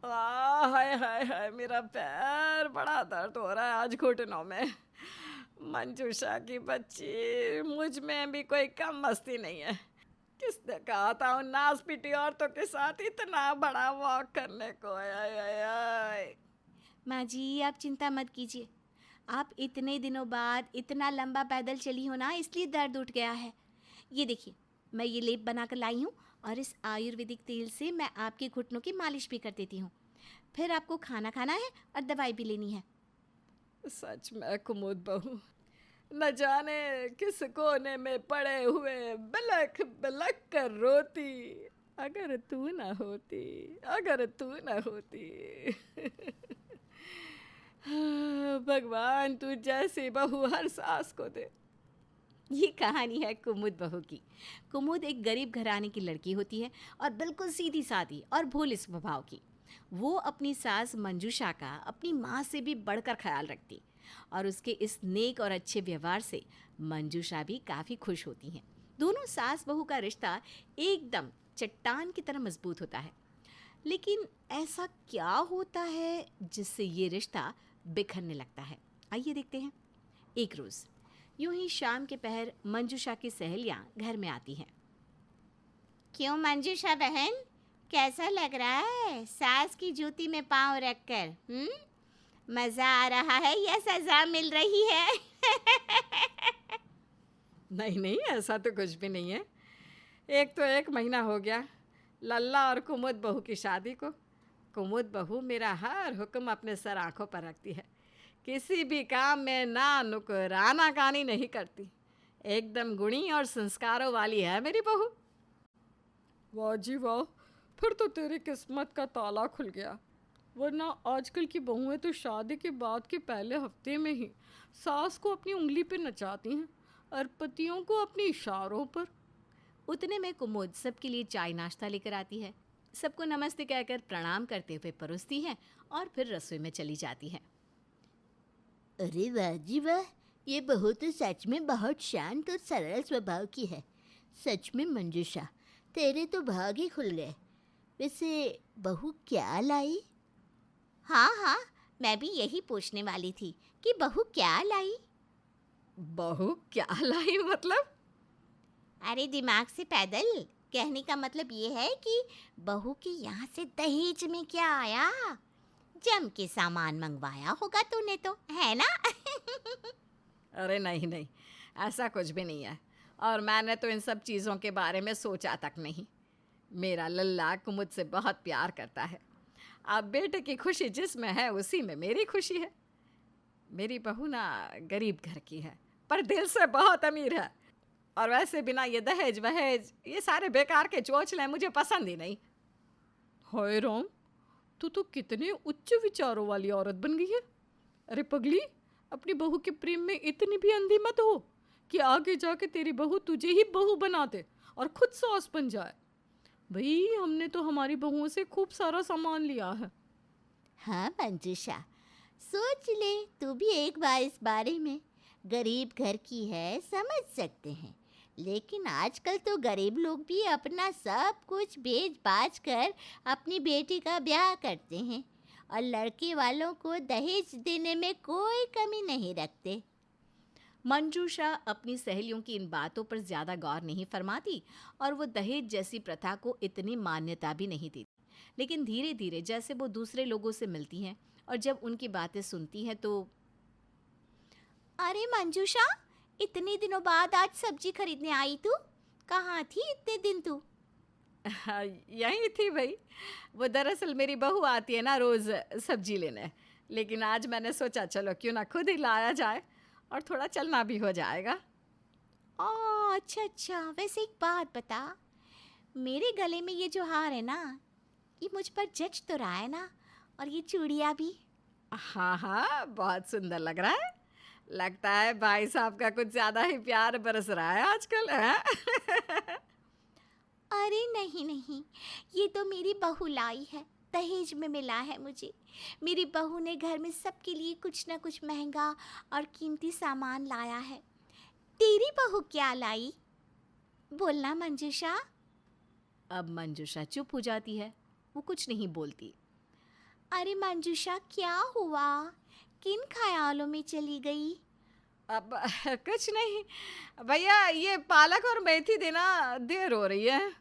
हाय हाय हाय, मेरा पैर बड़ा दर्द हो रहा है आज घुटनों में। मंजूषा की बच्ची, मुझ में भी कोई कम मस्ती नहीं है। किसने कहा था उन नाच पीटी औरतों के साथ इतना बड़ा वॉक करने को? आय आय आय आय। माँ जी, आप चिंता मत कीजिए। आप इतने दिनों बाद इतना लंबा पैदल चली हो ना, इसलिए दर्द उठ गया है। ये देखिए, मैं ये लेप बनाकर लाई हूँ और इस आयुर्वेदिक तेल से मैं आपके घुटनों की मालिश भी कर देती हूँ। फिर आपको खाना खाना है और दवाई भी लेनी है। सच में कुमुद बहू, न जाने किस कोने में पड़े हुए बिलख बिलख कर रोती अगर तू न होती, अगर तू न होती। भगवान, तू जैसी बहू हर सास को दे। ये कहानी है कुमुद बहू की। कुमुद एक गरीब घराने की लड़की होती है और बिल्कुल सीधी सादी और भोले स्वभाव की। वो अपनी सास मंजूषा का अपनी माँ से भी बढ़कर ख्याल रखती और उसके इस नेक और अच्छे व्यवहार से मंजूषा भी काफ़ी खुश होती हैं। दोनों सास बहू का रिश्ता एकदम चट्टान की तरह मजबूत होता है। लेकिन ऐसा क्या होता है जिससे ये रिश्ता बिखरने लगता है? आइए देखते हैं। एक रोज़ यूं ही शाम के पहर मंजूषा की सहेलियां घर में आती हैं। क्यों मंजूषा बहन, कैसा लग रहा है सास की जूती में पाँव रखकर? मजा आ रहा है या सजा मिल रही है? नहीं नहीं, ऐसा तो कुछ भी नहीं है। एक तो 1 महीना हो गया लल्ला और कुमुद बहू की शादी को। कुमुद बहू मेरा हर हुक्म अपने सर आंखों पर रखती है। किसी भी काम में ना नुक्कर आनाकानी नहीं करती। एकदम गुणी और संस्कारों वाली है मेरी बहू। वाह जी वाह, फिर तो तेरी किस्मत का ताला खुल गया। वरना आजकल की बहुएं तो शादी के बाद के पहले हफ्ते में ही सास को अपनी उंगली पर नचाती हैं और पतियों को अपने इशारों पर। उतने में कुमुद सबके लिए चाय नाश्ता लेकर आती है। सबको नमस्ते कहकर प्रणाम करते हुए परोसती है और फिर रसोई में चली जाती है। अरे वाह जी वाह, ये बहू तो सच में बहुत शांत और सरल स्वभाव की है। सच में मंजूषा, तेरे तो भाग ही खुल गए। वैसे बहू क्या लाई? हाँ हाँ, मैं भी यही पूछने वाली थी कि बहू क्या लाई। बहू क्या लाई मतलब? अरे दिमाग से पैदल, कहने का मतलब ये है कि बहू के यहाँ से दहेज में क्या आया? जम के सामान मंगवाया होगा तूने तो, है ना? अरे नहीं नहीं, ऐसा कुछ भी नहीं है। और मैंने तो इन सब चीज़ों के बारे में सोचा तक नहीं। मेरा लल्ला कुमुद से बहुत प्यार करता है। अब बेटे की खुशी जिसमें है उसी में मेरी खुशी है। मेरी बहू ना गरीब घर की है पर दिल से बहुत अमीर है। और वैसे बिना ये दहेज वहेज ये सारे बेकार के चोचले मुझे पसंद ही नहीं। हाय राम, तू तो कितने उच्च विचारों वाली औरत बन गई है। अरे पगली, अपनी बहू के प्रेम में इतनी भी अंधी मत हो कि आगे जाके तेरी बहू तुझे ही बहू बना दे और खुद सास बन जाए। भाई, हमने तो हमारी बहुओं से खूब सारा सामान लिया है। हाँ मंजूषा, सोच ले तू भी एक बार इस बारे में। गरीब घर की है, समझ सकते हैं। लेकिन आजकल तो गरीब लोग भी अपना सब कुछ बेच बाच कर अपनी बेटी का ब्याह करते हैं और लड़के वालों को दहेज देने में कोई कमी नहीं रखते। मंजूषा अपनी सहेलियों की इन बातों पर ज़्यादा गौर नहीं फरमाती और वो दहेज जैसी प्रथा को इतनी मान्यता भी नहीं देती। लेकिन धीरे धीरे जैसे वो दूसरे लोगों से मिलती हैं और जब उनकी बातें सुनती हैं तो, अरे मंजूषा, इतने दिनों बाद आज सब्जी खरीदने आई तू? कहाँ थी इतने दिन तू? यही थी भाई। वो दरअसल मेरी बहू आती है ना रोज़ सब्जी लेने। लेकिन आज मैंने सोचा चलो क्यों ना खुद ही लाया जाए और थोड़ा चलना भी हो जाएगा। अच्छा अच्छा, वैसे एक बात बता, मेरे गले में ये जो हार है ना, ये मुझ पर जच तो रहा है ना? और ये चूड़ियाँ भी? हाँ हाँ, बहुत सुंदर लग रहा है। लगता है भाई साहब का कुछ ज़्यादा ही प्यार बरस रहा है आजकल, है? अरे नहीं नहीं, ये तो मेरी बहू लाई है, दहेज में मिला है मुझे। मेरी बहू ने घर में सबके लिए कुछ ना कुछ महंगा और कीमती सामान लाया है। तेरी बहू क्या लाई? बोलना मंजूषा। अब मंजूषा चुप हो जाती है, वो कुछ नहीं बोलती। अरे मंजूषा, क्या हुआ? किन ख्यालों में चली गई? अब कुछ नहीं भैया, ये पालक और मेथी देना देर हो रही है।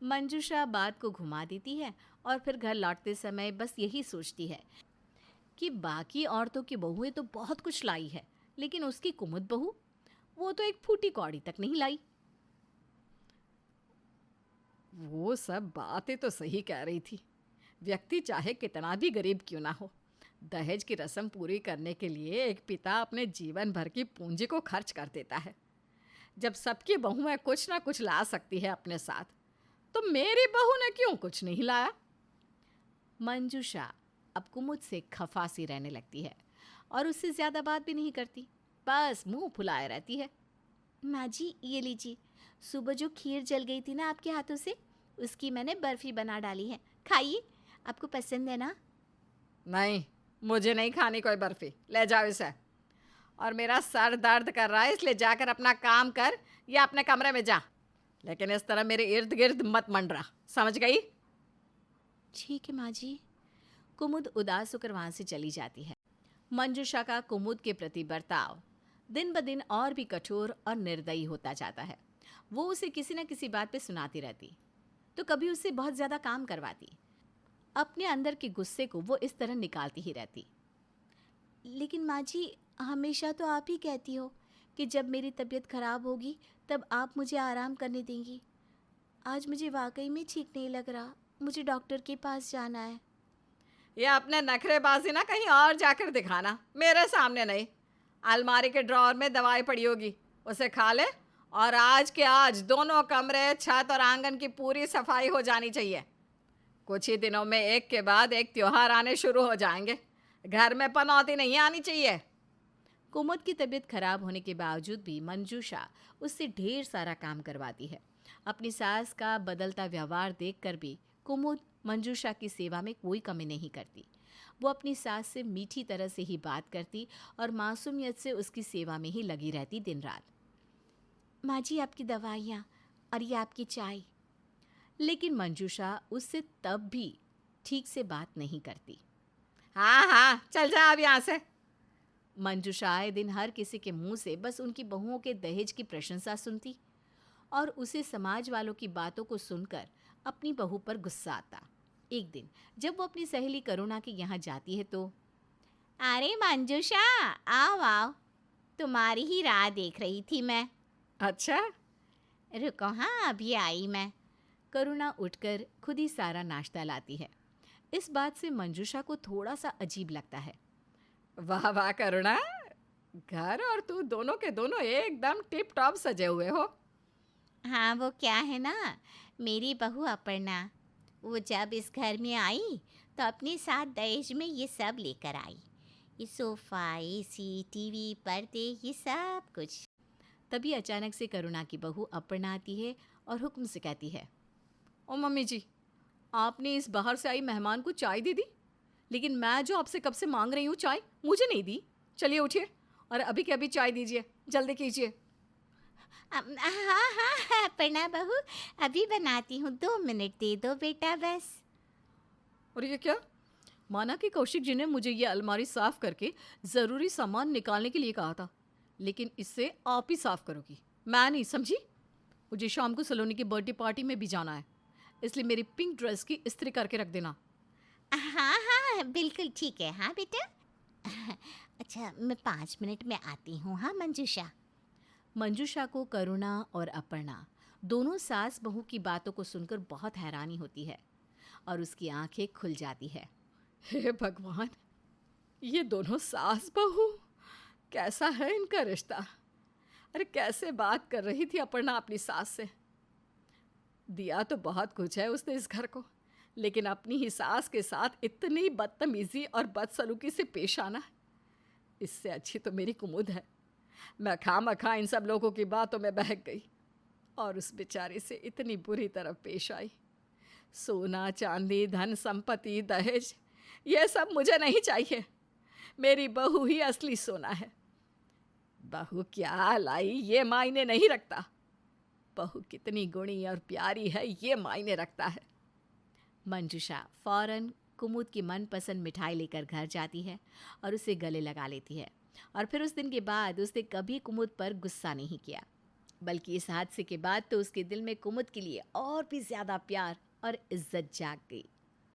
मंजूषा बात को घुमा देती है और फिर घर लौटते समय बस यही सोचती है कि बाकी औरतों की बहुएं तो बहुत कुछ लाई है, लेकिन उसकी कुमुद बहू, वो तो एक फूटी कौड़ी तक नहीं लाई। वो सब बातें तो सही कह रही थी। व्यक्ति चाहे कितना भी गरीब क्यों ना हो, दहेज की रस्म पूरी करने के लिए एक पिता अपने जीवन भर की पूंजी को खर्च कर देता है। जब सबकी बहुएं कुछ ना कुछ ला सकती है अपने साथ, तो मेरी बहू ने क्यों कुछ नहीं लाया? मंजूषा अब कुमुद से खफा सी रहने लगती है और उससे ज्यादा बात भी नहीं करती, बस मुंह फुलाए रहती है। माँ जी, ये लीजिए, सुबह जो खीर जल गई थी ना आपके हाथों से, उसकी मैंने बर्फी बना डाली है, खाइए, आपको पसंद है ना? नहीं, मुझे नहीं खानी कोई बर्फी, ले जाओ इसे। और मेरा सर दर्द कर रहा है, इसलिए जाकर अपना काम कर या अपने कमरे में जा, लेकिन इस तरह मेरे इर्द गिर्द मत मंडरा, समझ गई? ठीक है माँ जी। कुमुद उदास होकर वहां से चली जाती है। मंजूषा का कुमुद के प्रति बर्ताव दिन ब दिन और भी कठोर और निर्दयी होता जाता है। वो उसे किसी न किसी बात पे सुनाती रहती, तो कभी उससे बहुत ज्यादा काम करवाती। अपने अंदर के गुस्से को वो इस तरह निकालती ही रहती। लेकिन माँ जी, हमेशा तो आप ही कहती हो कि जब मेरी तबीयत खराब होगी तब आप मुझे आराम करने देंगी। आज मुझे वाकई में ठीक नहीं लग रहा, मुझे डॉक्टर के पास जाना है। या अपने नखरेबाजी ना कहीं और जाकर दिखाना, मेरे सामने नहीं। अलमारी के ड्रॉअर में दवाई पड़ी होगी, उसे खा ले। और आज के आज दोनों कमरे, छत और आंगन की पूरी सफाई हो जानी चाहिए। कुछ ही दिनों में एक के बाद एक त्योहार आने शुरू हो जाएंगे, घर में पनौती नहीं आनी चाहिए। कुमुद की तबीयत खराब होने के बावजूद भी मंजूषा उससे ढेर सारा काम करवाती है। अपनी सास का बदलता व्यवहार देखकर भी कुमुद मंजूषा की सेवा में कोई कमी नहीं करती। वो अपनी सास से मीठी तरह से ही बात करती और मासूमियत से उसकी सेवा में ही लगी रहती दिन रात। माँ जी, आपकी दवाइयाँ और ये आपकी चाय। लेकिन मंजूषा उससे तब भी ठीक से बात नहीं करती। हाँ हाँ, चल जा अब यहाँ से। मंजूषा आए दिन हर किसी के मुंह से बस उनकी बहुओं के दहेज की प्रशंसा सुनती और उसे समाज वालों की बातों को सुनकर अपनी बहू पर गुस्सा आता। एक दिन जब वो अपनी सहेली करुणा के यहाँ जाती है तो, अरे मंजूषा, आओ आओ, तुम्हारी ही राह देख रही थी मैं। अच्छा, रुको, हाँ अभी आई मैं। करुणा उठकर खुद ही सारा नाश्ता लाती है। इस बात से मंजूषा को थोड़ा सा अजीब लगता है। वाह वाह करुणा, घर और तू दोनों के दोनों एकदम टिप टॉप सजे हुए हो। हाँ, वो क्या है ना, मेरी बहू अपर्णा, वो जब इस घर में आई तो अपने साथ दहेज में ये सब लेकर आई। ये सोफ़ा, एसी, टीवी, पर्दे, ये सब कुछ। तभी अचानक से करुणा की बहू अपर्णा आती है और हुक्म से कहती है, ओ मम्मी जी, आपने इस बाहर से आई मेहमान को चाय दे दी, लेकिन मैं जो आपसे कब से मांग रही हूँ चाय, मुझे नहीं दी। चलिए उठिए और अभी के अभी चाय दीजिए, जल्दी कीजिए। हाँ हाँ अपर्णा बहू, अभी बनाती हूँ, 2 मिनट दे दो बेटा बस। और ये क्या? माना कि कौशिक जी ने मुझे ये अलमारी साफ करके ज़रूरी सामान निकालने के लिए कहा था, लेकिन इससे आप ही साफ करोगी, मैं नहीं, समझी? मुझे शाम को सलोनी की बर्थडे पार्टी में भी जाना है, इसलिए मेरी पिंक ड्रेस की इस्त्री करके रख देना। हाँ हाँ बिल्कुल ठीक है, हाँ बेटा। अच्छा, मैं 5 मिनट में आती हूँ, हाँ मंजूषा। मंजूषा को करुणा और अपर्णा दोनों सास बहू की बातों को सुनकर बहुत हैरानी होती है और उसकी आंखें खुल जाती है। हे भगवान, ये दोनों सास बहू, कैसा है इनका रिश्ता? अरे कैसे बात कर रही थी अपर्णा अपनी सास से। दिया तो बहुत कुछ है उसने इस घर को, लेकिन अपनी ही सास के साथ इतनी बदतमीजी और बदसलूकी से पेश आना, इससे अच्छी तो मेरी कुमुद है। मैं खामखा इन सब लोगों की बातों में बहक गई और उस बेचारी से इतनी बुरी तरह पेश आई। सोना, चांदी, धन संपत्ति, दहेज, ये सब मुझे नहीं चाहिए। मेरी बहू ही असली सोना है। बहू क्या लाई ये मायने नहीं रखता, बहू कितनी गुणी और प्यारी है ये मायने रखता है। मंजूषा फौरन कुमुद की मनपसंद मिठाई लेकर घर जाती है और उसे गले लगा लेती है। और फिर उस दिन के बाद उसने कभी कुमुद पर गुस्सा नहीं किया, बल्कि इस हादसे के बाद तो उसके दिल में कुमुद के लिए और भी ज़्यादा प्यार और इज्जत जाग गई।